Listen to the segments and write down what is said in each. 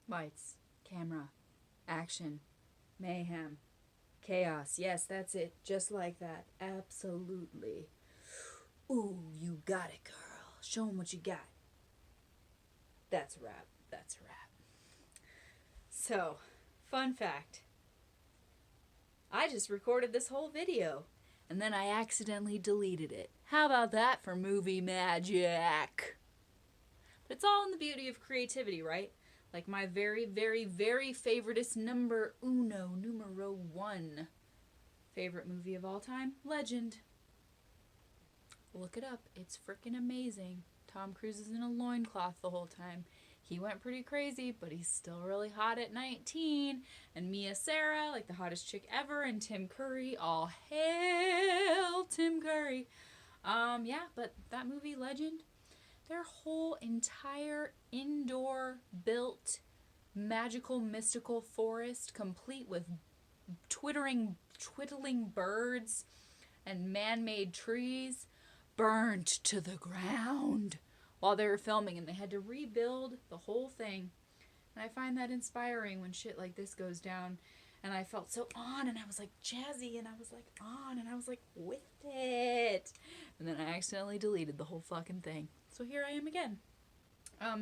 Lights, camera, action, mayhem, chaos. Yes, that's it. Just like that. Absolutely. Ooh, you got it, girl. Show 'em what you got. That's a wrap. That's a wrap. So, fun fact. I just recorded this whole video and then I accidentally deleted it. How about that for movie magic? But it's all in the beauty of creativity, right? Like my very, very, very favoriteest numero one favorite movie of all time, Legend. Look it up. It's freaking amazing. Tom Cruise is in a loincloth the whole time. He went pretty crazy, but he's still really hot at 19. And Mia Sara, like the hottest chick ever, and Tim Curry, all hail Tim Curry. Yeah, but that movie, Legend, their whole entire indoor built magical mystical forest, complete with twittling birds and man-made trees, burned to the ground while they were filming, and they had to rebuild the whole thing. And I find that inspiring when shit like this goes down. And I felt so on, and I was like jazzy, and I was like on, and I was like with it. And then I accidentally deleted the whole fucking thing. So here I am again.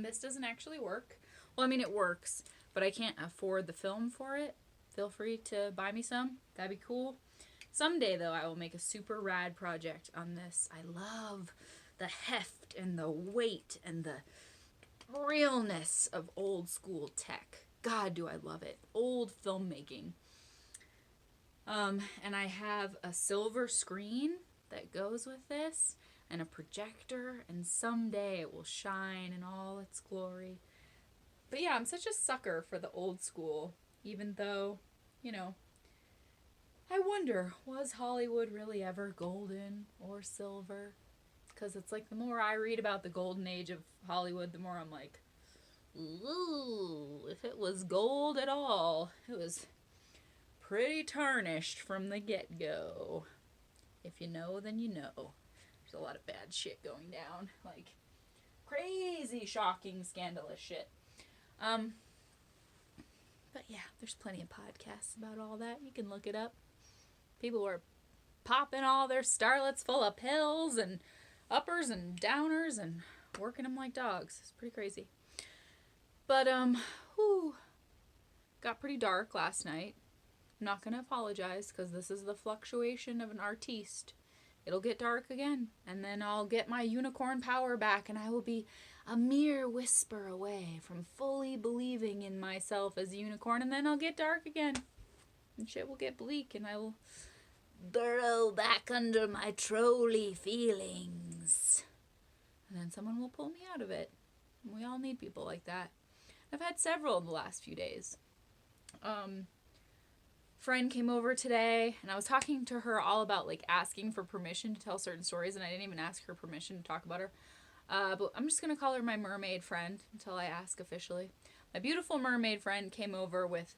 This doesn't actually work. Well, I mean, it works, but I can't afford the film for it. Feel free to buy me some. That'd be cool. Someday, though, I will make a super rad project on this. I love the heft and the weight and the realness of old school tech. God, do I love it. Old filmmaking. And I have a silver screen that goes with this and a projector, and someday it will shine in all its glory. But yeah, I'm such a sucker for the old school, even though, you know, I wonder, was Hollywood really ever golden or silver? Because it's like the more I read about the golden age of Hollywood, the more I'm like, ooh, if it was gold at all, it was pretty tarnished from the get-go. If you know, then you know. There's a lot of bad shit going down. Like, crazy, shocking, scandalous shit. But yeah, there's plenty of podcasts about all that. You can look it up. People were popping all their starlets full of pills and uppers and downers and working them like dogs. It's pretty crazy. But, got pretty dark last night. I'm not going to apologize because this is the fluctuation of an artiste. It'll get dark again, and then I'll get my unicorn power back, and I will be a mere whisper away from fully believing in myself as a unicorn, and then I'll get dark again. And shit will get bleak, and I will burrow back under my trolly feelings. And then someone will pull me out of it. And we all need people like that. I've had several in the last few days. Friend came over today, and I was talking to her all about like asking for permission to tell certain stories, and I didn't even ask her permission to talk about her. But I'm just gonna call her my mermaid friend until I ask officially. My beautiful mermaid friend came over with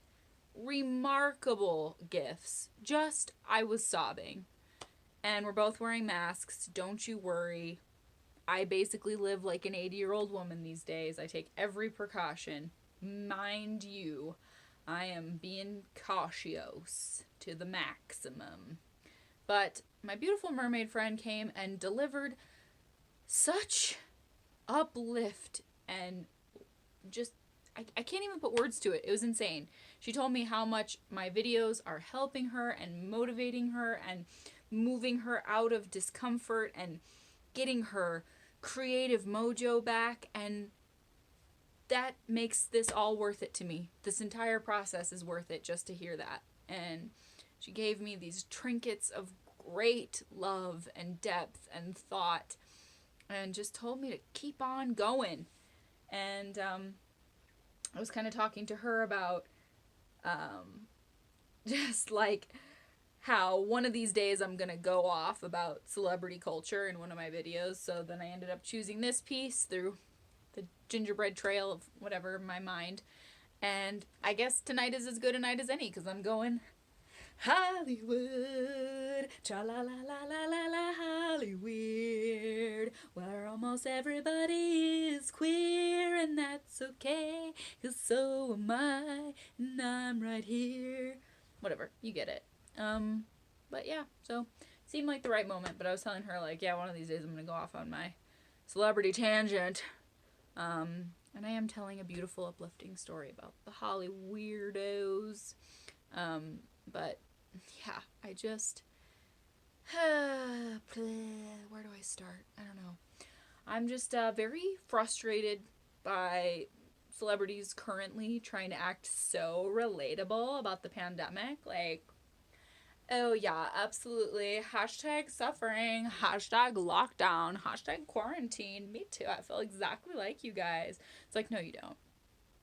remarkable gifts. I was sobbing. And we're both wearing masks. Don't you worry. I basically live like an 80-year-old woman these days. I take every precaution. Mind you, I am being cautious to the maximum. But my beautiful mermaid friend came and delivered such uplift and just, I can't even put words to it. It was insane. She told me how much my videos are helping her and motivating her and moving her out of discomfort and getting her creative mojo back, and that makes this all worth it to me. This entire process is worth it just to hear that. And she gave me these trinkets of great love and depth and thought and just told me to keep on going. And I was kind of talking to her about just like how one of these days I'm going to go off about celebrity culture in one of my videos. So then I ended up choosing this piece through the gingerbread trail of whatever, my mind. And I guess tonight is as good a night as any because I'm going Hollywood, tra la la la la la la Hollywood, where almost everybody is queer, and that's okay, 'cause so am I, and I'm right here. Whatever, you get it. But yeah, so seemed like the right moment, but I was telling her, like, yeah, one of these days I'm gonna go off on my celebrity tangent. And I am telling a beautiful, uplifting story about the Holly weirdos. But yeah, I just. Where do I start? I don't know. I'm just very frustrated by celebrities currently trying to act so relatable about the pandemic. Like, oh yeah, absolutely. Hashtag suffering, hashtag lockdown, hashtag quarantine. Me too. I feel exactly like you guys. It's like, no, you don't.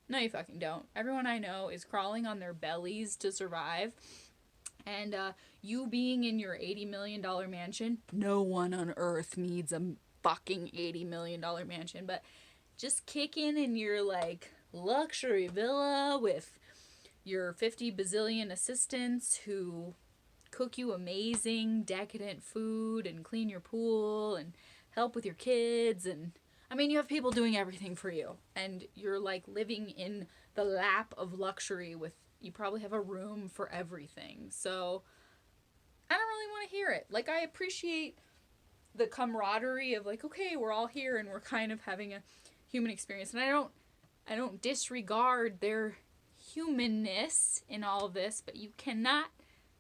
No, you fucking don't. Everyone I know is crawling on their bellies to survive. And you being in your $80 million mansion, no one on earth needs a fucking $80 million mansion. But just kicking in your, like, luxury villa with your 50 bazillion assistants who cook you amazing, decadent food and clean your pool and help with your kids. And I mean, you have people doing everything for you. And you're, like, living in the lap of luxury with, you probably have a room for everything. So I don't really want to hear it. Like, I appreciate the camaraderie of, like, okay, we're all here and we're kind of having a human experience. And I don't disregard their humanness in all of this, but you cannot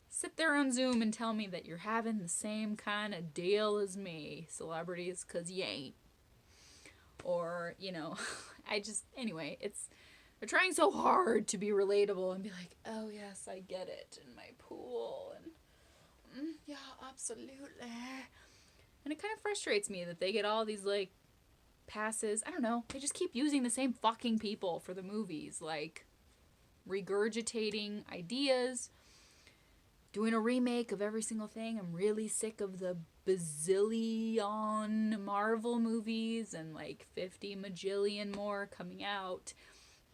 sit there on Zoom and tell me that you're having the same kind of deal as me, celebrities, 'cause you ain't. Or, you know, anyway, they're trying so hard to be relatable and be like, oh yes, I get it, in my pool, and yeah, absolutely. And it kind of frustrates me that they get all these, like, passes. I don't know, they just keep using the same fucking people for the movies, like, regurgitating ideas, doing a remake of every single thing. I'm really sick of the bazillion Marvel movies and like 50 majillion more coming out.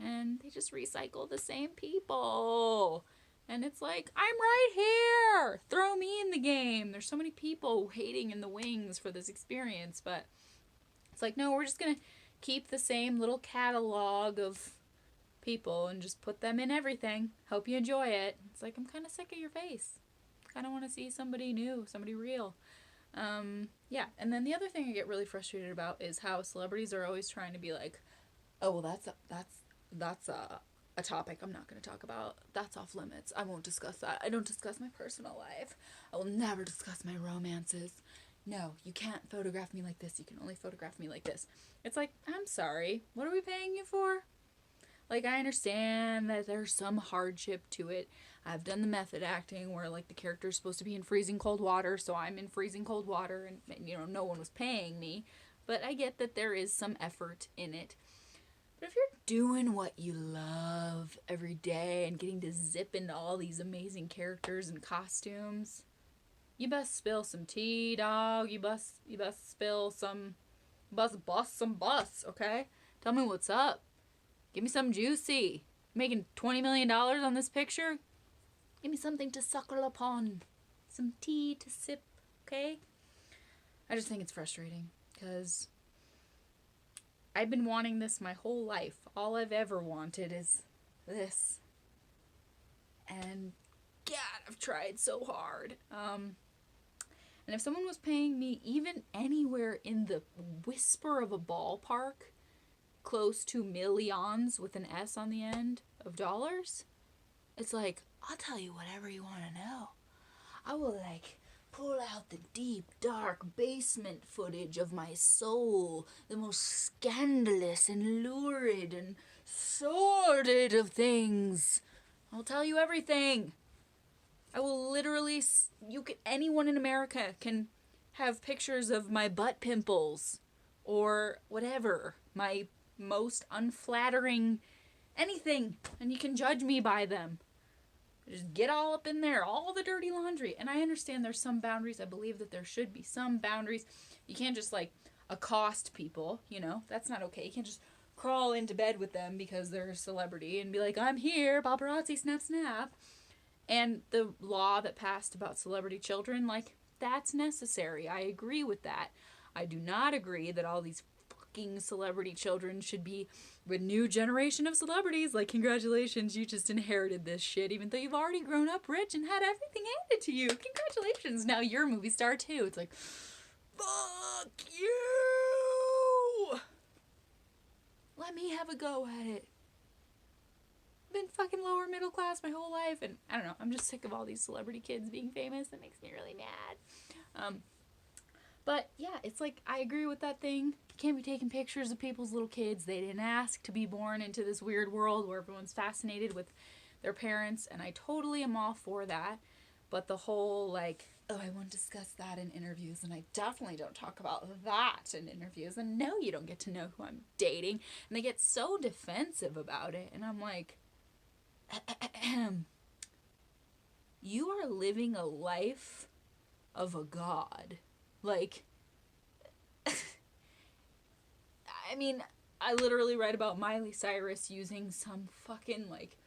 And they just recycle the same people. And it's like, I'm right here! Throw me in the game! There's so many people waiting in the wings for this experience, but it's like, no, we're just gonna keep the same little catalog of people and just put them in everything. Hope you enjoy it. It's like, I'm kind of sick of your face. Kind of want to see somebody new, somebody real. Yeah, and then the other thing I get really frustrated about is how celebrities are always trying to be like, oh, well, that's a topic I'm not going to talk about. That's off limits. I won't discuss that. I don't discuss my personal life. I will never discuss my romances. No, you can't photograph me like this. You can only photograph me like this. It's like, I'm sorry. What are we paying you for? Like, I understand that there's some hardship to it. I've done the method acting where, like, the character's supposed to be in freezing cold water, so I'm in freezing cold water, and you know, no one was paying me. But I get that there is some effort in it. But if you're doing what you love every day and getting to zip into all these amazing characters and costumes, you best spill some tea, dog. You best spill some, bust some bus, okay? Tell me what's up. Give me something juicy. Making $20 million on this picture? Give me something to suckle upon. Some tea to sip, okay? I just think it's frustrating because I've been wanting this my whole life. All I've ever wanted is this. And God, I've tried so hard. And if someone was paying me even anywhere in the whisper of a ballpark, close to millions with an S on the end of dollars, it's like, I'll tell you whatever you want to know. I will, like, pull out the deep, dark basement footage of my soul, the most scandalous and lurid and sordid of things. I'll tell you everything. I will literally, anyone in America can have pictures of my butt pimples or whatever, my most unflattering anything, and you can judge me by them. Just get all up in there, all the dirty laundry. And I understand there's some boundaries. I believe that there should be some boundaries. You can't just, like, accost people, you know? That's not okay. You can't just crawl into bed with them because they're a celebrity and be like, I'm here, paparazzi, snap, snap. And the law that passed about celebrity children, like, that's necessary. I agree with that. I do not agree that all these fucking celebrity children should be a new generation of celebrities. Like, congratulations, you just inherited this shit, even though you've already grown up rich and had everything handed to you. Congratulations, now you're a movie star too. It's like, fuck you! Let me have a go at it. I've been fucking lower middle class my whole life, and I don't know, I'm just sick of all these celebrity kids being famous. That makes me really mad. But yeah, it's like, I agree with that thing. You can't be taking pictures of people's little kids. They didn't ask to be born into this weird world where everyone's fascinated with their parents, and I totally am all for that. But the whole, like, oh, I won't discuss that in interviews, and I definitely don't talk about that in interviews, and no, you don't get to know who I'm dating, and they get so defensive about it, and I'm like, you are living a life of a god. Like, I mean, I literally read about Miley Cyrus using some fucking, like,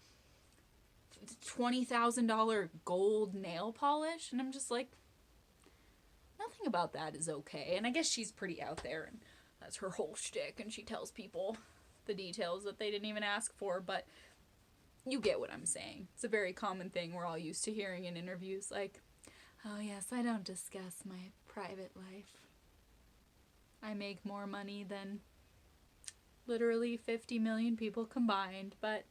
$20,000 gold nail polish, and I'm just like, nothing about that is okay. And I guess she's pretty out there, and that's her whole shtick, and she tells people the details that they didn't even ask for, but you get what I'm saying. It's a very common thing we're all used to hearing in interviews, like, oh yes, I don't discuss my private life. I make more money than literally 50 million people combined, but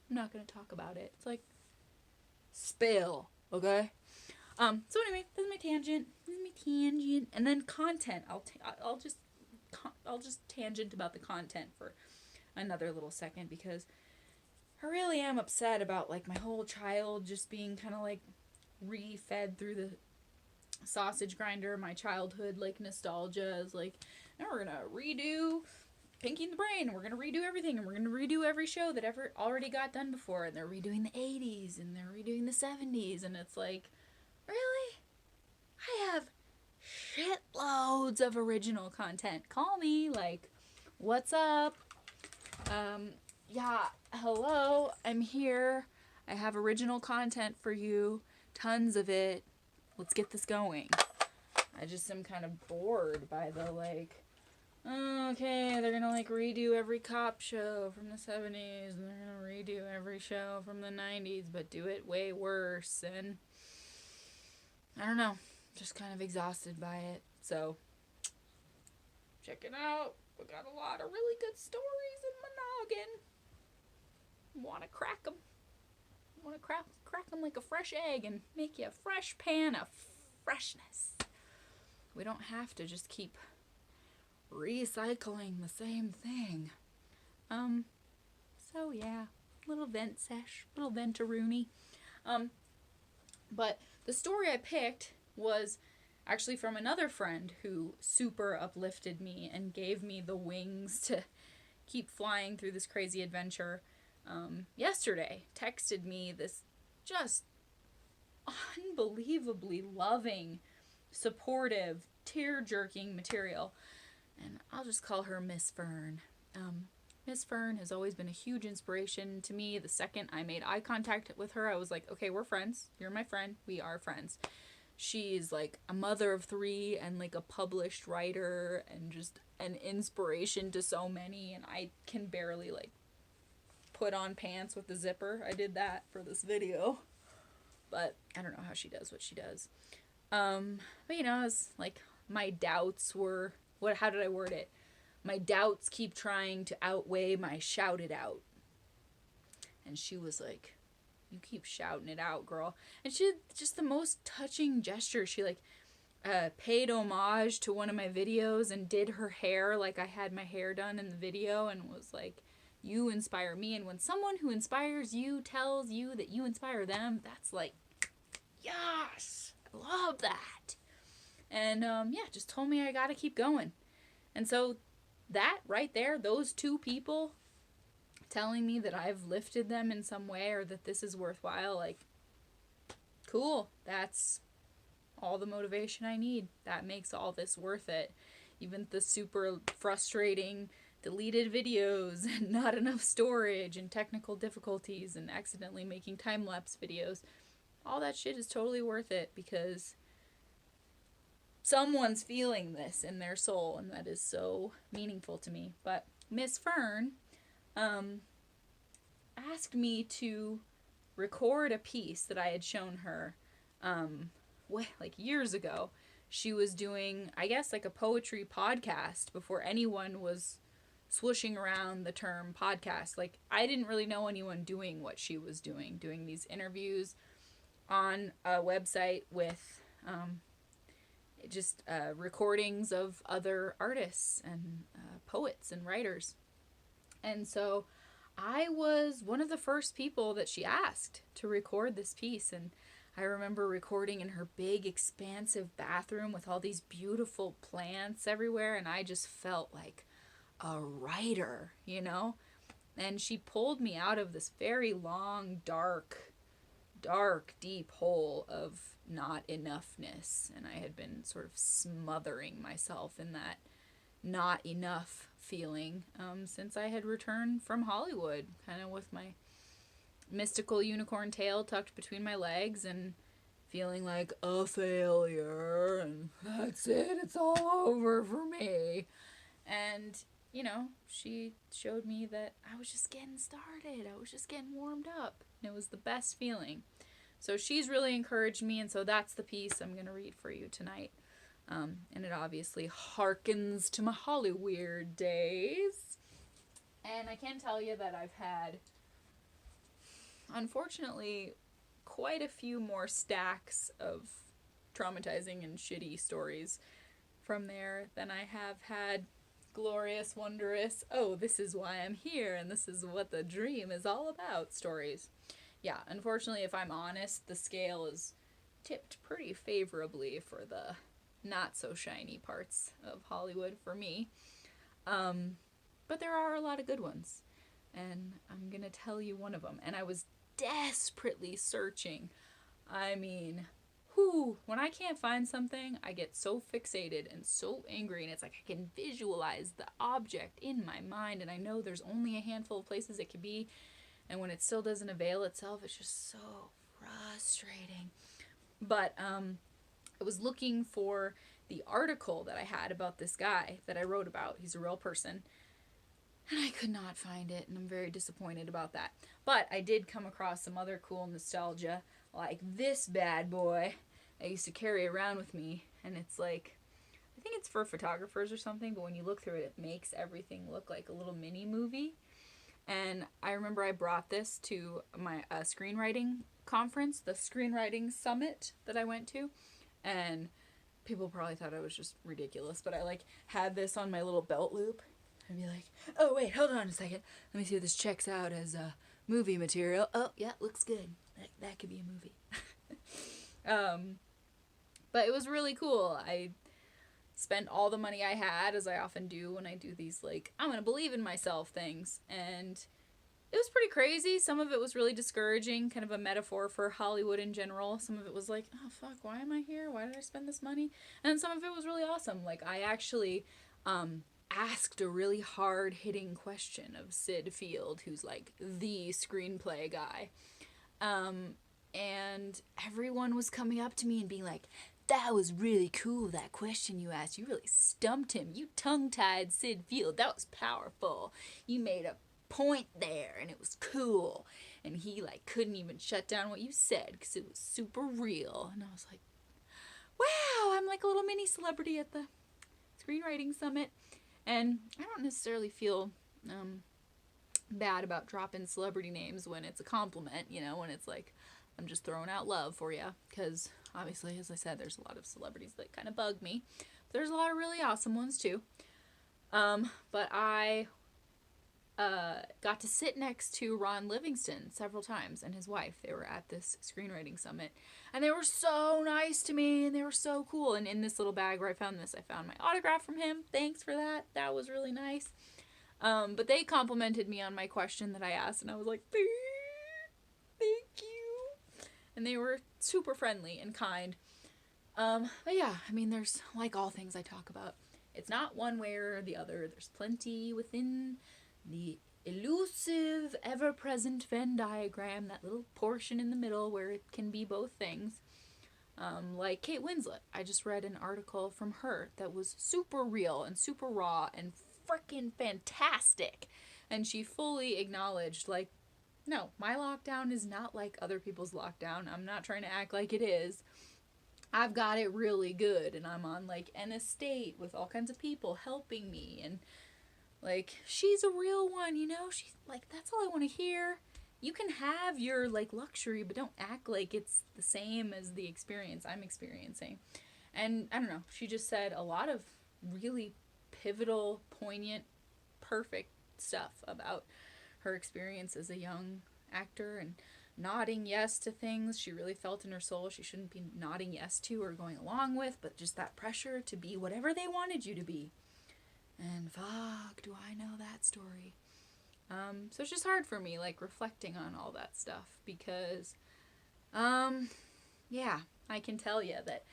I'm not going to talk about it. It's like, spill, okay? So anyway, this is my tangent. And then content. I'll just tangent about the content for another little second, because I really am upset about, like, my whole child just being kind of, like, re-fed through the sausage grinder. My childhood, like, nostalgia is like, now we're gonna redo Pinky and the Brain, and we're gonna redo everything, and we're gonna redo every show that ever already got done before, and they're redoing the 80s, and they're redoing the 70s, and it's like, really? I have shitloads of original content. Call me, like, what's up? Yeah, hello, I'm here. I have original content for you, tons of it. Let's get this going. I just am kind of bored by the, like, oh, okay, they're gonna, like, redo every cop show from the 70s, and they're gonna redo every show from the 90s, but do it way worse, and I don't know, just kind of exhausted by it. So, check it out. We got a lot of really good stories in my noggin. Wanna crack them. Wanna crack them like a fresh egg and make you a fresh pan of freshness. We don't have to just keep recycling the same thing. So yeah, little vent sesh, little ventaroonie. But the story I picked was actually from another friend who super uplifted me and gave me the wings to keep flying through this crazy adventure. Yesterday, texted me this just unbelievably loving, supportive, tear-jerking material. And I'll just call her Miss Fern. Miss Fern has always been a huge inspiration to me. The second I made eye contact with her, I was like, okay, we're friends. You're my friend. We are friends. She's like a mother of 3 and like a published writer and just an inspiration to so many. And I can barely like put on pants with the zipper. I did that for this video. But I don't know how she does what she does. But you know, I was like, my doubts were, how did I word it? My doubts keep trying to outweigh my shout it out. And she was like, you keep shouting it out, girl. And she did just the most touching gesture. She like paid homage to one of my videos and did her hair like I had my hair done in the video, and was like, you inspire me. And when someone who inspires you tells you that you inspire them, that's like, yes, I love that. And yeah, just told me I gotta keep going. And so that right there, those 2 people telling me that I've lifted them in some way or that this is worthwhile, like, cool. That's all the motivation I need. That makes all this worth it. Even the super frustrating deleted videos and not enough storage and technical difficulties and accidentally making time-lapse videos, all that shit is totally worth it because someone's feeling this in their soul, and that is so meaningful to me. But Miss Fern asked me to record a piece that I had shown her like years ago. She was doing, I guess, like a poetry podcast before anyone was swooshing around the term podcast. Like, I didn't really know anyone doing what she was doing these interviews on a website with recordings of other artists and poets and writers. And so I was one of the first people that she asked to record this piece, and I remember recording in her big, expansive bathroom with all these beautiful plants everywhere, and I just felt like a writer, you know? And she pulled me out of this very long, dark, deep hole of not enoughness, and I had been sort of smothering myself in that not enough feeling since I had returned from Hollywood, kind of with my mystical unicorn tail tucked between my legs and feeling like a failure, and that's it, it's all over for me. And, you know, she showed me that I was just getting started, I was just getting warmed up, and it was the best feeling. So she's really encouraged me, and so that's the piece I'm going to read for you tonight. And it obviously harkens to my Hollyweird days. And I can tell you that I've had, unfortunately, quite a few more stacks of traumatizing and shitty stories from there than I have had glorious, wondrous, oh, this is why I'm here and this is what the dream is all about stories. Yeah, unfortunately, if I'm honest, the scale is tipped pretty favorably for the not so shiny parts of Hollywood for me. But there are a lot of good ones, and I'm gonna tell you one of them. And I was desperately searching. I mean, when I can't find something, I get so fixated and so angry, and it's like I can visualize the object in my mind, and I know there's only a handful of places it could be, and when it still doesn't avail itself, it's just so frustrating. But I was looking for the article that I had about this guy that I wrote about. He's a real person. And I could not find it, and I'm very disappointed about that. But I did come across some other cool nostalgia, like this bad boy I used to carry around with me. And it's like, I think it's for photographers or something, but when you look through it, it makes everything look like a little mini movie. And I remember I brought this to my screenwriting conference, the screenwriting summit that I went to, and people probably thought I was just ridiculous, but I like had this on my little belt loop and be like, oh wait, hold on a second, let me see if this checks out as movie material. Oh yeah, looks good, that could be a movie. But it was really cool. I spent all the money I had, as I often do when I do these, like, I'm gonna believe in myself things, and it was pretty crazy. Some of it was really discouraging, kind of a metaphor for Hollywood in general. Some of it was like, oh fuck, why am I here? Why did I spend this money? And some of it was really awesome. Like, I actually asked a really hard-hitting question of Sid Field, who's like the screenplay guy. And everyone was coming up to me and being like, that was really cool, that question you asked. You really stumped him. You tongue-tied Sid Field. That was powerful. You made a point there, and it was cool. And he, like, couldn't even shut down what you said because it was super real. And I was like, wow, I'm like a little mini celebrity at the screenwriting summit. And I don't necessarily feel bad about dropping celebrity names when it's a compliment, you know, when it's like, I'm just throwing out love for you, because obviously, as I said, there's a lot of celebrities that kind of bug me. But there's a lot of really awesome ones too. But I got to sit next to Ron Livingston several times and his wife. They were at this screenwriting summit, and they were so nice to me, and they were so cool. And in this little bag where I found this, I found my autograph from him. Thanks for that. That was really nice. But they complimented me on my question that I asked, and I was like, thank you. And they were super friendly and kind. But yeah, I mean, there's, like all things I talk about, It's not one way or the other. There's plenty within the elusive, ever-present Venn diagram, that little portion in the middle where it can be both things. Like Kate Winslet. I just read an article from her that was super real and super raw and freaking fantastic. And she fully acknowledged, like, no, my lockdown is not like other people's lockdown. I'm not trying to act like it is. I've got it really good, and I'm on, like, an estate with all kinds of people helping me, and, like, she's a real one, you know? She's, like, that's all I want to hear. You can have your, like, luxury, but don't act like it's the same as the experience I'm experiencing. And, I don't know, she just said a lot of really pivotal, poignant, perfect stuff about her experience as a young actor, and nodding yes to things she really felt in her soul she shouldn't be nodding yes to or going along with, but just that pressure to be whatever they wanted you to be. And fuck, do I know that story. So it's just hard for me, like, reflecting on all that stuff, because, yeah, I can tell you that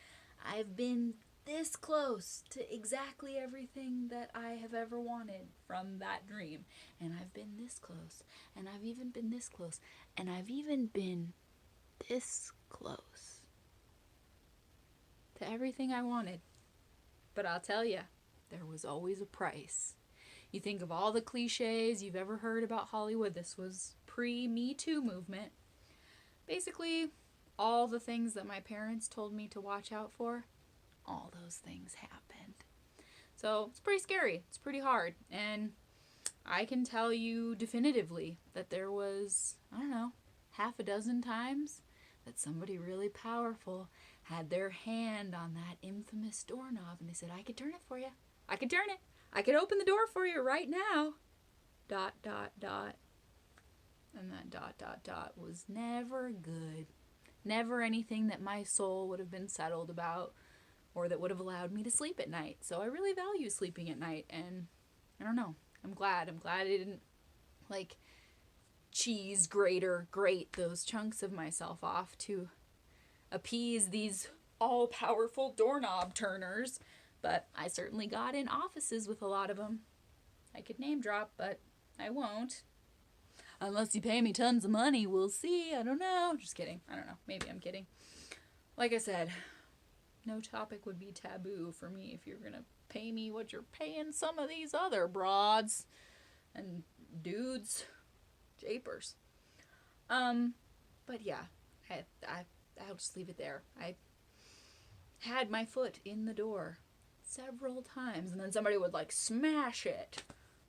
I've been this close to exactly everything that I have ever wanted from that dream. And I've been this close. And I've even been this close. And I've even been this close to everything I wanted. But I'll tell you, there was always a price. You think of all the cliches you've ever heard about Hollywood. This was pre-Me Too movement. Basically, all the things that my parents told me to watch out for, all those things happened. So it's pretty scary. It's pretty hard. And I can tell you definitively that there was, I don't know, half a dozen times that somebody really powerful had their hand on that infamous doorknob and they said, I could turn it for you. I could turn it. I could open the door for you right now. ... And that ... was never good. Never anything that my soul would have been settled about or that would have allowed me to sleep at night. So I really value sleeping at night, and I don't know. I'm glad I didn't, like, cheese grate those chunks of myself off to appease these all-powerful doorknob turners. But I certainly got in offices with a lot of them. I could name drop, but I won't. Unless you pay me tons of money, we'll see. I don't know. Just kidding. I don't know. Maybe I'm kidding. Like I said, no topic would be taboo for me if you're going to pay me what you're paying some of these other broads and dudes. Japers. But yeah, I'll just leave it there. I had my foot in the door several times, and then somebody would, like, smash it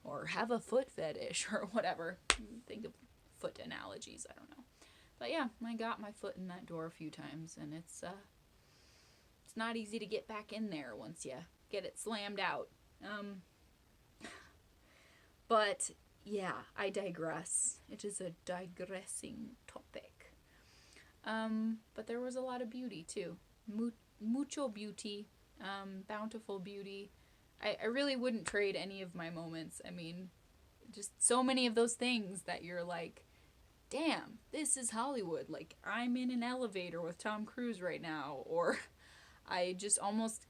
or have a foot fetish or whatever. Think of foot analogies, I don't know. But yeah, I got my foot in that door a few times, and it's not easy to get back in there once you get it slammed out. But yeah, I digress. It is a digressing topic. But there was a lot of beauty too. Mucho beauty, bountiful beauty. I really wouldn't trade any of my moments. I mean, just so many of those things that you're like, damn, this is Hollywood. Like, I'm in an elevator with Tom Cruise right now. Or I just almost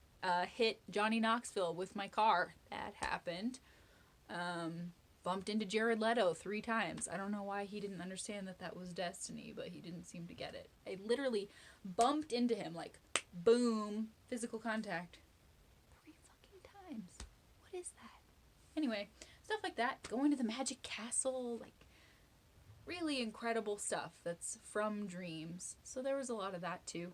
hit Johnny Knoxville with my car. That happened. Bumped into Jared Leto 3 times. I don't know why he didn't understand that was destiny, but he didn't seem to get it. I literally bumped into him, like, boom, physical contact. 3 fucking times. What is that? Anyway, stuff like that. Going to the Magic Castle, like, really incredible stuff that's from dreams. So there was a lot of that too.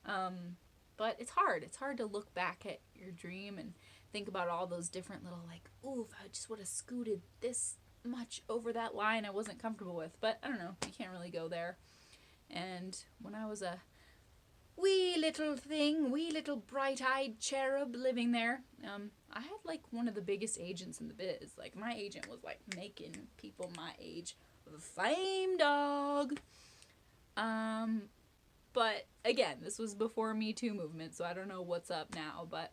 But it's hard. It's hard to look back at your dream and think about all those different little, like, ooh, if I just would have scooted this much over that line I wasn't comfortable with. But I don't know. You can't really go there. And when I was a wee little bright-eyed cherub living there, I had, like, one of the biggest agents in the biz. Like, my agent was, like, making people my age fame, dog. But again, this was before Me Too movement, so I don't know what's up now. But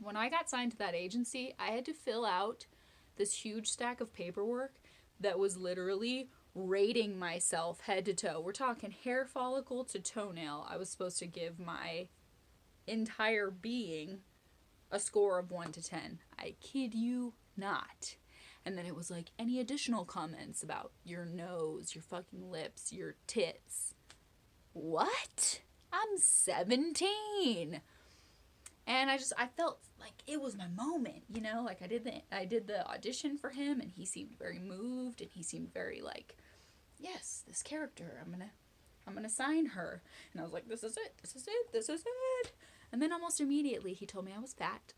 when I got signed to that agency, I had to fill out this huge stack of paperwork that was literally rating myself head to toe. We're talking hair follicle to toenail. I was supposed to give my entire being a score of 1 to 10. I kid you not. And then it was like, any additional comments about your nose, your fucking lips, your tits? What? I'm 17. And I felt like it was my moment, you know? Like I did the audition for him, and he seemed very moved, and he seemed very like, yes, this character, I'm gonna sign her. And I was like, this is it. And then almost immediately he told me I was fat.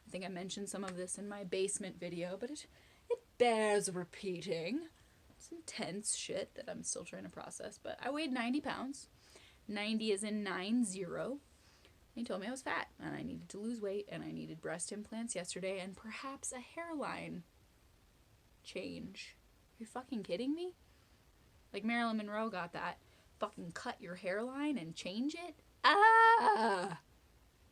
I think I mentioned some of this in my basement video, but it bears repeating. It's intense shit that I'm still trying to process. But I weighed 90 pounds. 90 is in 90. He told me I was fat and I needed to lose weight and I needed breast implants yesterday and perhaps a hairline change. Are you fucking kidding me? Like Marilyn Monroe got that. Fucking cut your hairline and change it? Ah!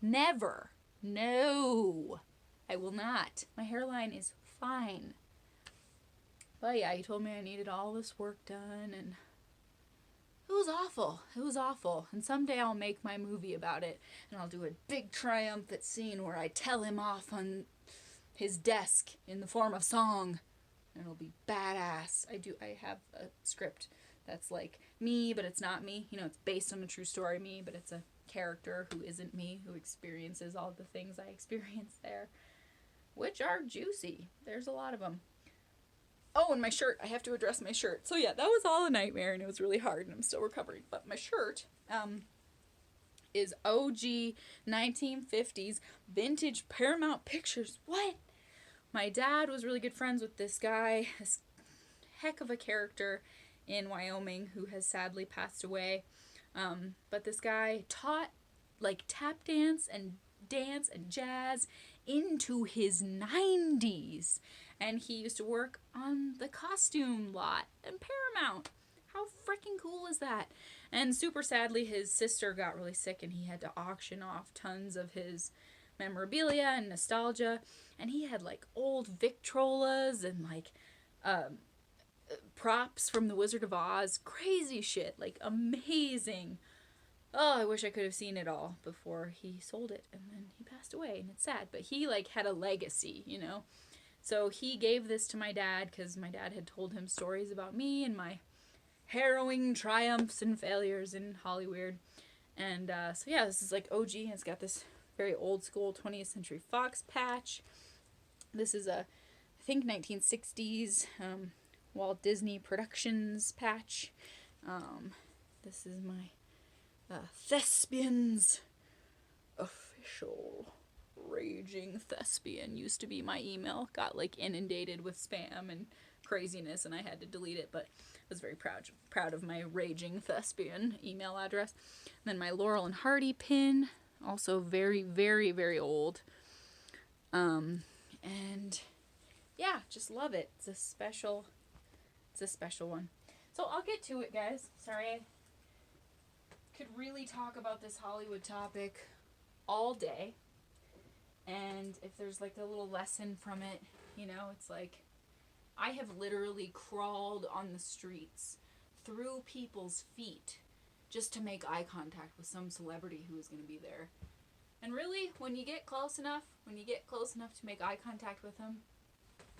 Never. No. I will not. My hairline is fine. But yeah, he told me I needed all this work done, and it was awful. It was awful. And someday I'll make my movie about it, and I'll do a big triumphant scene where I tell him off on his desk in the form of song, and it'll be badass. I have a script that's like me, but it's not me. You know, it's based on a true story me, but it's a character who isn't me, who experiences all the things I experienced there, which are juicy. There's a lot of them. Oh, and my shirt. I have to address my shirt. So yeah, that was all a nightmare, and it was really hard, and I'm still recovering. But my shirt is OG 1950s vintage Paramount Pictures. What? My dad was really good friends with this guy, this heck of a character in Wyoming who has sadly passed away. But this guy taught like tap dance and jazz into his 90s. And he used to work on the costume lot in Paramount. How freaking cool is that? And super sadly, his sister got really sick and he had to auction off tons of his memorabilia and nostalgia. And he had like old Victrolas and like props from The Wizard of Oz. Crazy shit. Like amazing. Oh, I wish I could have seen it all before he sold it. And then he passed away. And it's sad. But he like had a legacy, you know? So he gave this to my dad because my dad had told him stories about me and my harrowing triumphs and failures in Hollywood. And so yeah, this is like OG. It's got this very old school 20th Century Fox patch. This is I think 1960s Walt Disney Productions patch. This is my Thespians official. Raging Thespian used to be my email. Got like inundated with spam and craziness and I had to delete it, but I was very proud of my Raging Thespian email address. And then my Laurel and Hardy pin, also very, very, very old. And yeah, just love it. It's a special one. So I'll get to it, guys. Sorry, I could really talk about this Hollywood topic all day. And if there's like a little lesson from it, you know, it's like I have literally crawled on the streets through people's feet just to make eye contact with some celebrity who is going to be there. And really, when you get close enough to make eye contact with them,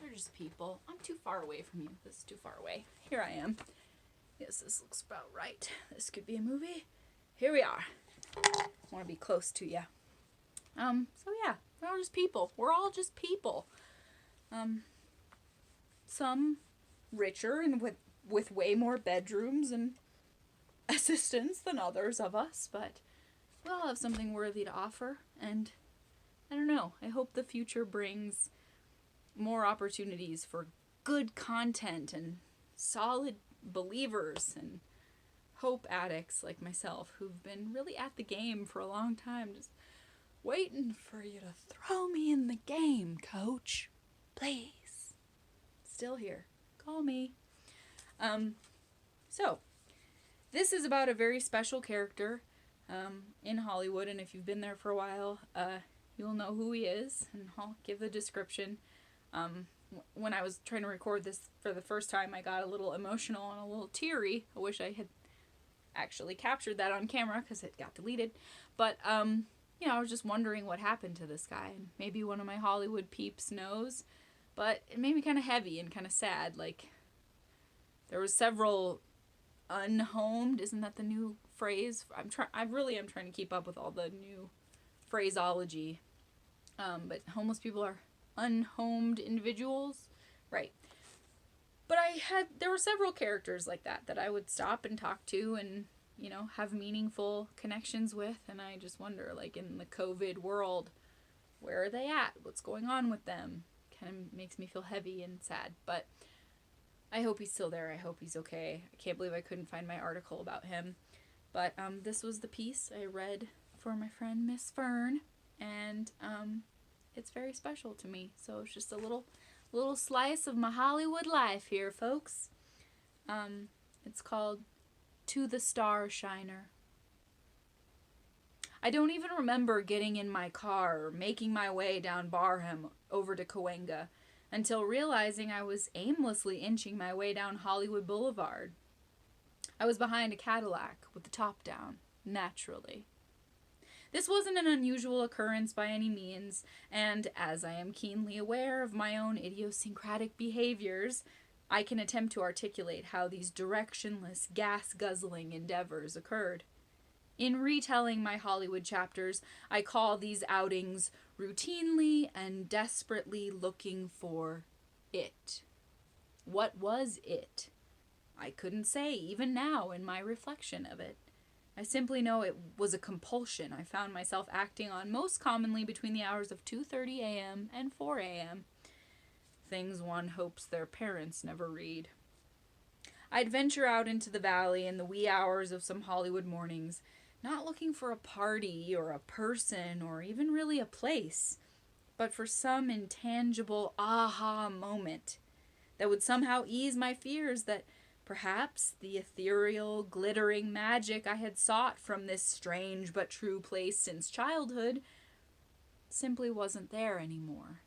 they're just people. I'm too far away from you. This is too far away. Here I am. Yes, this looks about right. This could be a movie. Here we are. I want to be close to you. So yeah, we're all just people. We're all just people. Some richer and with way more bedrooms and assistants than others of us, but we all have something worthy to offer, and I don't know, I hope the future brings more opportunities for good content and solid believers and hope addicts like myself who've been really at the game for a long time, just waiting for you to throw me in the game, coach. Please. Still here. Call me. So, this is about a very special character in Hollywood, and if you've been there for a while, you'll know who he is, and I'll give the description. When I was trying to record this for the first time, I got a little emotional and a little teary. I wish I had actually captured that on camera because it got deleted. But I was just wondering what happened to this guy. And maybe one of my Hollywood peeps knows. But it made me kind of heavy and kind of sad. Like, there was several unhomed. Isn't that the new phrase? I really am trying to keep up with all the new phraseology. But homeless people are unhomed individuals. Right. But there were several characters like that I would stop and talk to and, have meaningful connections with. And I just wonder, like, in the COVID world, where are they at? What's going on with them? Kind of makes me feel heavy and sad. But I hope he's still there. I hope he's okay. I can't believe I couldn't find my article about him. But this was the piece I read for my friend Miss Fern. And it's very special to me. So it's just a little slice of my Hollywood life here, folks. It's called To the Star Shiner. I don't even remember getting in my car or making my way down Barham over to Cahuenga until realizing I was aimlessly inching my way down Hollywood Boulevard. I was behind a Cadillac with the top down, naturally. This wasn't an unusual occurrence by any means, and as I am keenly aware of my own idiosyncratic behaviors, I can attempt to articulate how these directionless, gas-guzzling endeavors occurred. In retelling my Hollywood chapters, I call these outings routinely and desperately looking for it. What was it? I couldn't say even now in my reflection of it. I simply know it was a compulsion I found myself acting on most commonly between the hours of 2:30 a.m. and 4 a.m. Things one hopes their parents never read. I'd venture out into the valley in the wee hours of some Hollywood mornings, not looking for a party or a person or even really a place, but for some intangible aha moment that would somehow ease my fears that perhaps the ethereal, glittering magic I had sought from this strange but true place since childhood simply wasn't there anymore.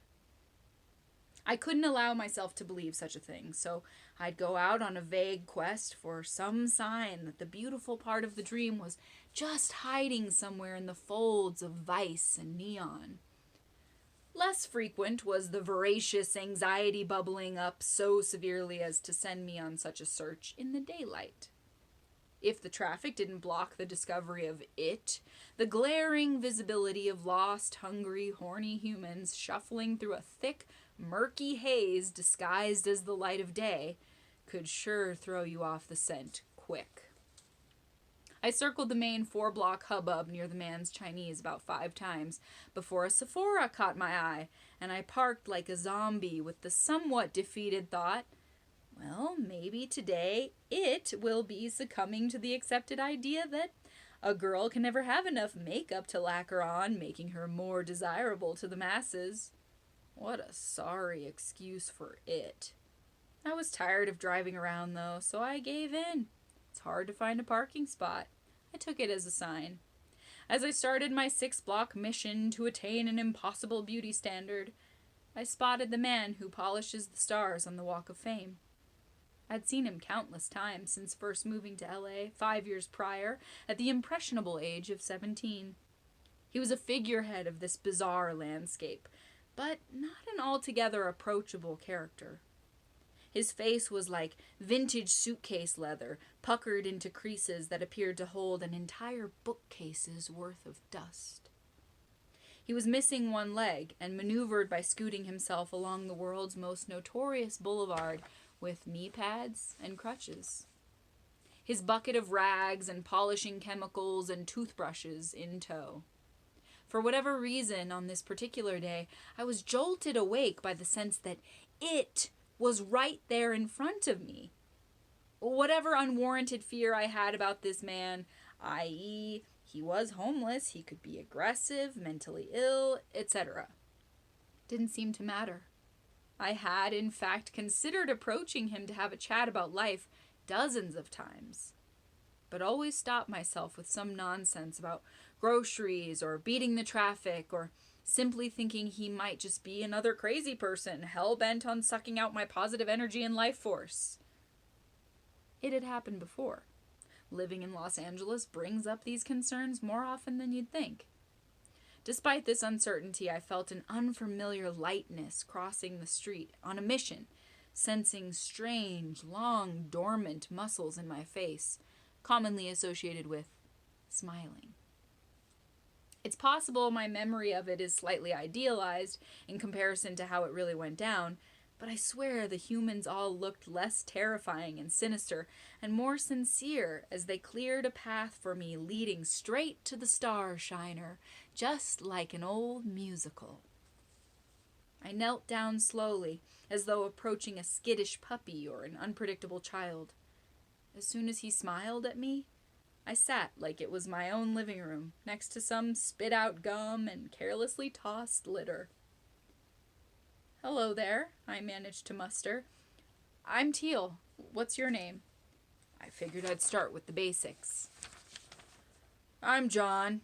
I couldn't allow myself to believe such a thing, so I'd go out on a vague quest for some sign that the beautiful part of the dream was just hiding somewhere in the folds of vice and neon. Less frequent was the voracious anxiety bubbling up so severely as to send me on such a search in the daylight. If the traffic didn't block the discovery of it, the glaring visibility of lost, hungry, horny humans shuffling through a thick, murky haze disguised as the light of day could sure throw you off the scent quick. I circled the main 4-block hubbub near the Man's Chinese about 5 times before a Sephora caught my eye, and I parked like a zombie with the somewhat defeated thought, well, maybe today it will be succumbing to the accepted idea that a girl can never have enough makeup to lacquer on, making her more desirable to the masses. What a sorry excuse for it. I was tired of driving around, though, so I gave in. It's hard to find a parking spot. I took it as a sign. As I started my 6-block mission to attain an impossible beauty standard, I spotted the man who polishes the stars on the Walk of Fame. I'd seen him countless times since first moving to LA 5 years prior at the impressionable age of 17. He was a figurehead of this bizarre landscape, but not an altogether approachable character. His face was like vintage suitcase leather, puckered into creases that appeared to hold an entire bookcase's worth of dust. He was missing one leg and maneuvered by scooting himself along the world's most notorious boulevard with knee pads and crutches. His bucket of rags and polishing chemicals and toothbrushes in tow. For whatever reason, on this particular day, I was jolted awake by the sense that it was right there in front of me. Whatever unwarranted fear I had about this man, i.e., he was homeless, he could be aggressive, mentally ill, etc., didn't seem to matter. I had, in fact, considered approaching him to have a chat about life dozens of times, but always stopped myself with some nonsense about groceries or beating the traffic or simply thinking he might just be another crazy person hell-bent on sucking out my positive energy and life force. It had happened before. Living in Los Angeles brings up these concerns more often than you'd think. Despite this uncertainty, I felt an unfamiliar lightness crossing the street on a mission, sensing strange, long, dormant muscles in my face, commonly associated with smiling. It's possible my memory of it is slightly idealized in comparison to how it really went down, but I swear the humans all looked less terrifying and sinister and more sincere as they cleared a path for me leading straight to the Star Shiner, just like an old musical. I knelt down slowly, as though approaching a skittish puppy or an unpredictable child. As soon as he smiled at me, I sat like it was my own living room, next to some spit-out gum and carelessly tossed litter. "Hello there," I managed to muster. "I'm Teal. What's your name?" I figured I'd start with the basics. "I'm John.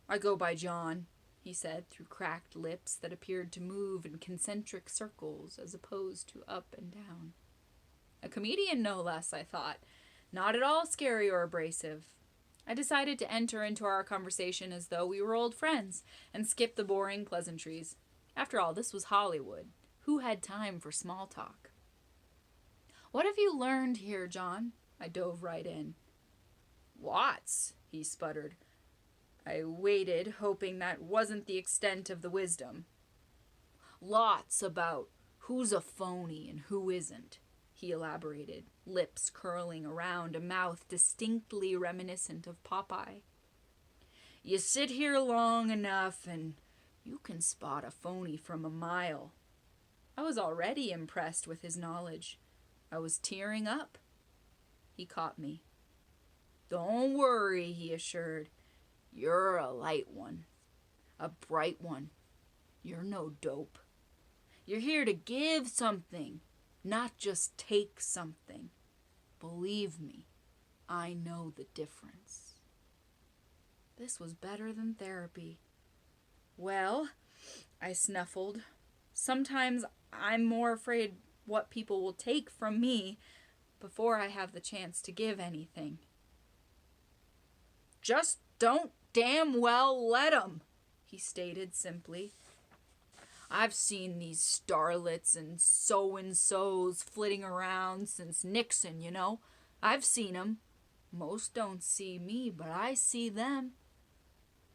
I go by John," he said through cracked lips that appeared to move in concentric circles as opposed to up and down. A comedian, no less, I thought. Not at all scary or abrasive. I decided to enter into our conversation as though we were old friends and skip the boring pleasantries. After all, this was Hollywood. Who had time for small talk? "What have you learned here, John?" I dove right in. "Lots," he sputtered. I waited, hoping that wasn't the extent of the wisdom. "Lots about who's a phony and who isn't," he elaborated, lips curling around a mouth distinctly reminiscent of Popeye. "You sit here long enough and you can spot a phony from a mile." I was already impressed with his knowledge. I was tearing up. He caught me. "Don't worry," he assured. "You're a light one. A bright one. You're no dope. You're here to give something, not just take something. Believe me, I know the difference." This was better than therapy. "Well," I snuffled, "sometimes I'm more afraid what people will take from me before I have the chance to give anything." "Just don't damn well let 'em," he stated simply. "I've seen these starlets and so-and-sos flitting around since Nixon, you know. I've seen 'em. Most don't see me, but I see them."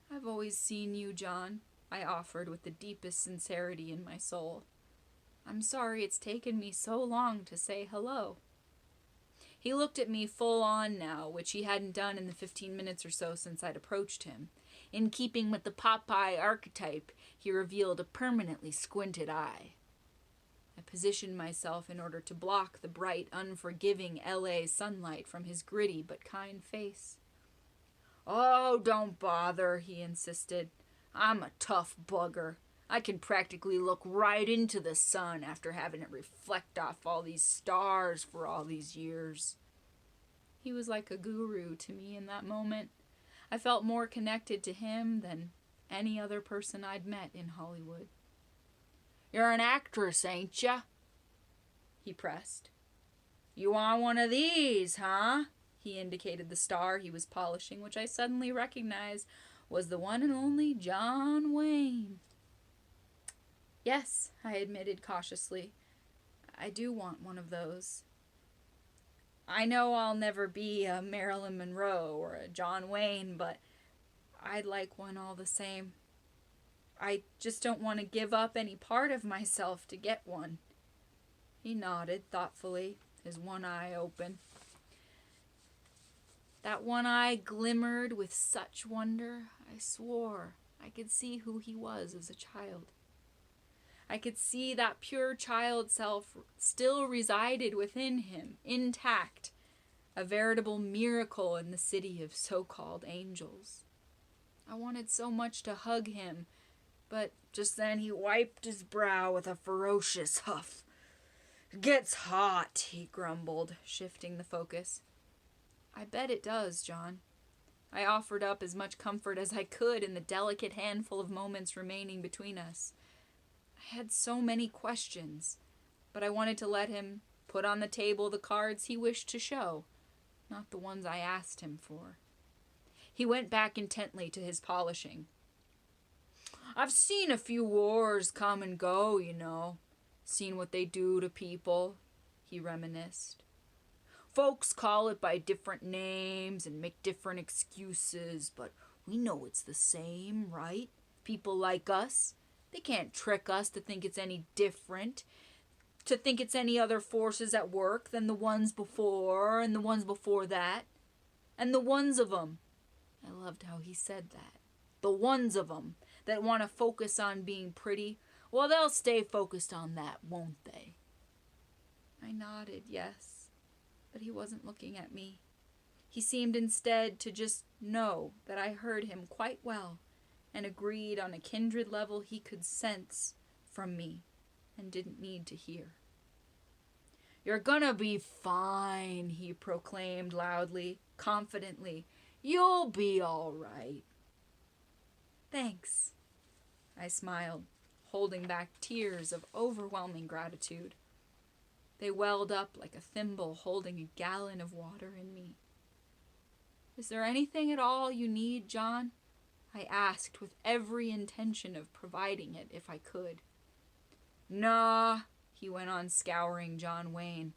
"I've always seen you, John," I offered with the deepest sincerity in my soul. "I'm sorry it's taken me so long to say hello." He looked at me full on now, which he hadn't done in the 15 minutes or so since I'd approached him. In keeping with the Popeye archetype, he revealed a permanently squinted eye. I positioned myself in order to block the bright, unforgiving LA sunlight from his gritty but kind face. "Oh, don't bother," he insisted. "I'm a tough bugger. I can practically look right into the sun after having it reflect off all these stars for all these years." He was like a guru to me in that moment. I felt more connected to him than any other person I'd met in Hollywood. "You're an actress, ain't ya?" he pressed. "You want one of these, huh?" He indicated the star he was polishing, which I suddenly recognized was the one and only John Wayne. "Yes," I admitted cautiously. "I do want one of those. I know I'll never be a Marilyn Monroe or a John Wayne, but I'd like one all the same. I just don't want to give up any part of myself to get one." He nodded thoughtfully, his one eye open. That one eye glimmered with such wonder, I swore I could see who he was as a child. I could see that pure child self still resided within him, intact, a veritable miracle in the city of so-called angels. I wanted so much to hug him, but just then he wiped his brow with a ferocious huff. "Gets hot," he grumbled, shifting the focus. "I bet it does, John." I offered up as much comfort as I could in the delicate handful of moments remaining between us. I had so many questions, but I wanted to let him put on the table the cards he wished to show, not the ones I asked him for. He went back intently to his polishing. I've seen a few wars come and go, you know. Seen what they do to people, he reminisced. Folks call it by different names and make different excuses, but we know it's the same, right? People like us, they can't trick us to think it's any different, to think it's any other forces at work than the ones before and the ones before that. And the ones of them. I loved how he said that. The ones of them that want to focus on being pretty, well, they'll stay focused on that, won't they? I nodded, yes, but he wasn't looking at me. He seemed instead to just know that I heard him quite well and agreed on a kindred level he could sense from me and didn't need to hear. You're gonna be fine, he proclaimed loudly, confidently. You'll be all right. Thanks, I smiled, holding back tears of overwhelming gratitude. They welled up like a thimble holding a gallon of water in me. Is there anything at all you need, John? I asked with every intention of providing it if I could. Nah, he went on, scouring John Wayne.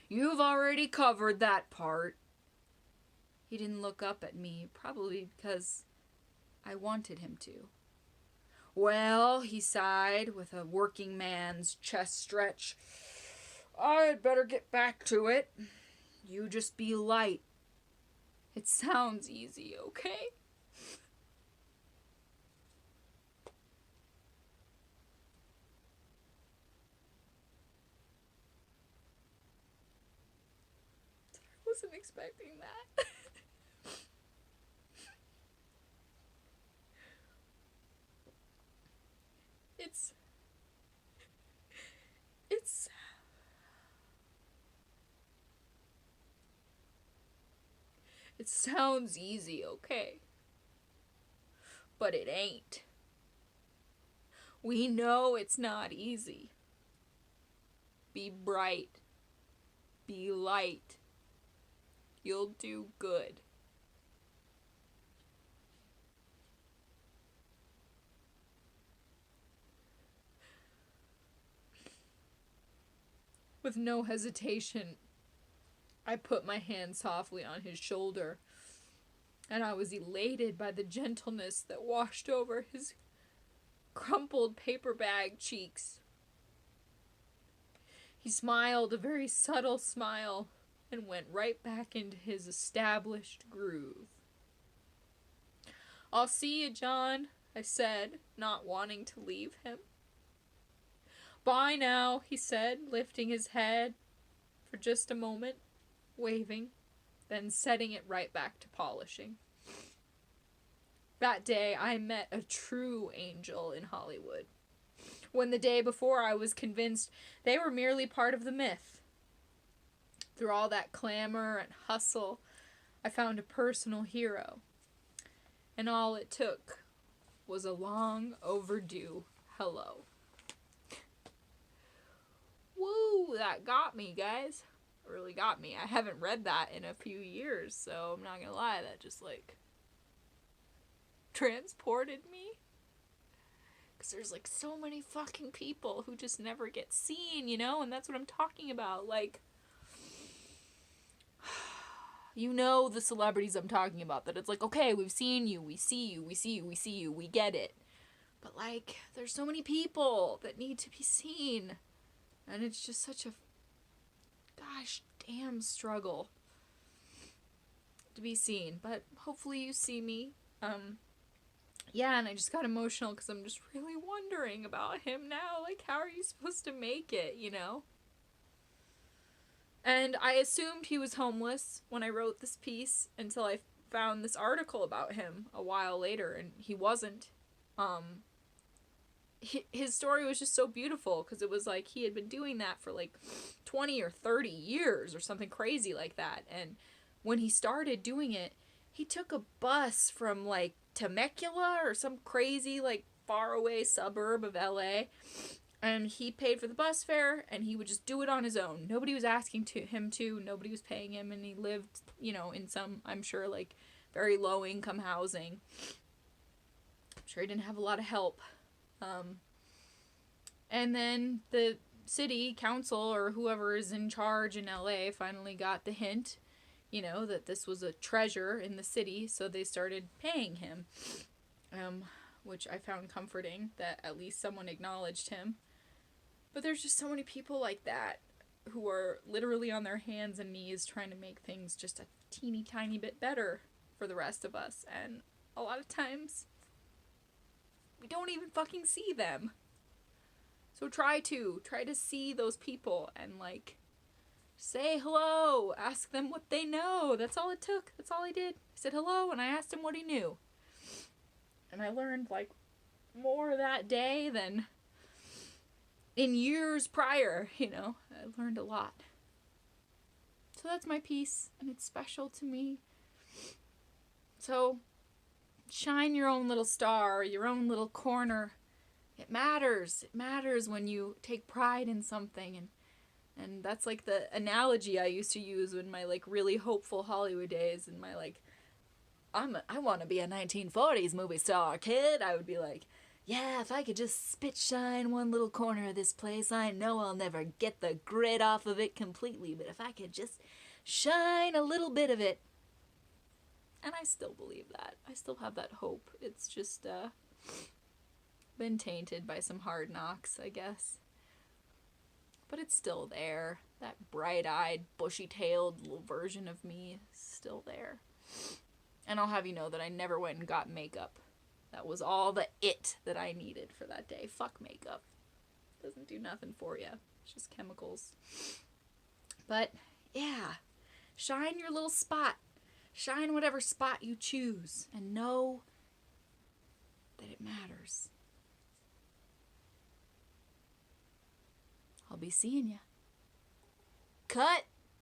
You've already covered that part. He didn't look up at me, probably because I wanted him to. Well, he sighed with a working man's chest stretch. I'd better get back to it. You just be light. It sounds easy, okay? I wasn't expecting that. It's It sounds easy, okay? But it ain't. We know it's not easy. Be bright. Be light. You'll do good. With no hesitation, I put my hand softly on his shoulder, and I was elated by the gentleness that washed over his crumpled paper bag cheeks. He smiled a very subtle smile and went right back into his established groove. I'll see you, John, I said, not wanting to leave him. Bye now, he said, lifting his head for just a moment, waving, then setting it right back to polishing. That day, I met a true angel in Hollywood, when the day before I was convinced they were merely part of the myth. Through all that clamor and hustle, I found a personal hero, and all it took was a long overdue hello. Woo, that got me, guys. It really got me. I haven't read that in a few years, so I'm not gonna lie, that just transported me. Because there's so many fucking people who just never get seen, you know? And that's what I'm talking about. You know the celebrities I'm talking about. That it's okay, we've seen you, we see you, we see you, we see you, we get it. But there's so many people that need to be seen. And it's just such a gosh damn struggle to be seen. But hopefully you see me. Yeah, and I just got emotional because I'm just really wondering about him now. How are you supposed to make it, you know? And I assumed he was homeless when I wrote this piece until I found this article about him a while later, and he wasn't. His story was just so beautiful because it was he had been doing that for 20 or 30 years or something crazy like that. And when he started doing it, he took a bus from Temecula or some crazy faraway suburb of LA, and he paid for the bus fare and he would just do it on his own. Nobody was asking him to, nobody was paying him, and he lived, in some, I'm sure, very low income housing. sure he didn't have a lot of help. And then the city council or whoever is in charge in LA finally got the hint, that this was a treasure in the city, so they started paying him, which I found comforting that at least someone acknowledged him. But there's just so many people like that who are literally on their hands and knees trying to make things just a teeny tiny bit better for the rest of us, and a lot of times we don't even fucking see them. So try to see those people and say hello, ask them what they know. That's all it took. That's all I did. I said hello and I asked him what he knew. And I learned more that day than in years prior, I learned a lot. So that's my piece, and it's special to me. So shine your own little star, your own little corner. It matters. It matters when you take pride in something. And that's the analogy I used to use in my really hopeful Hollywood days and my I want to be a 1940s movie star kid. I would be yeah, if I could just spit shine one little corner of this place, I know I'll never get the grit off of it completely, but if I could just shine a little bit of it. And I still believe that. I still have that hope. It's just been tainted by some hard knocks, I guess. But it's still there. That bright-eyed, bushy-tailed little version of me is still there. And I'll have you know that I never went and got makeup. That was all the it that I needed for that day. Fuck makeup. Doesn't do nothing for you. It's just chemicals. But, yeah. Shine your little spot. Shine whatever spot you choose. And know that it matters. I'll be seeing ya. Cut!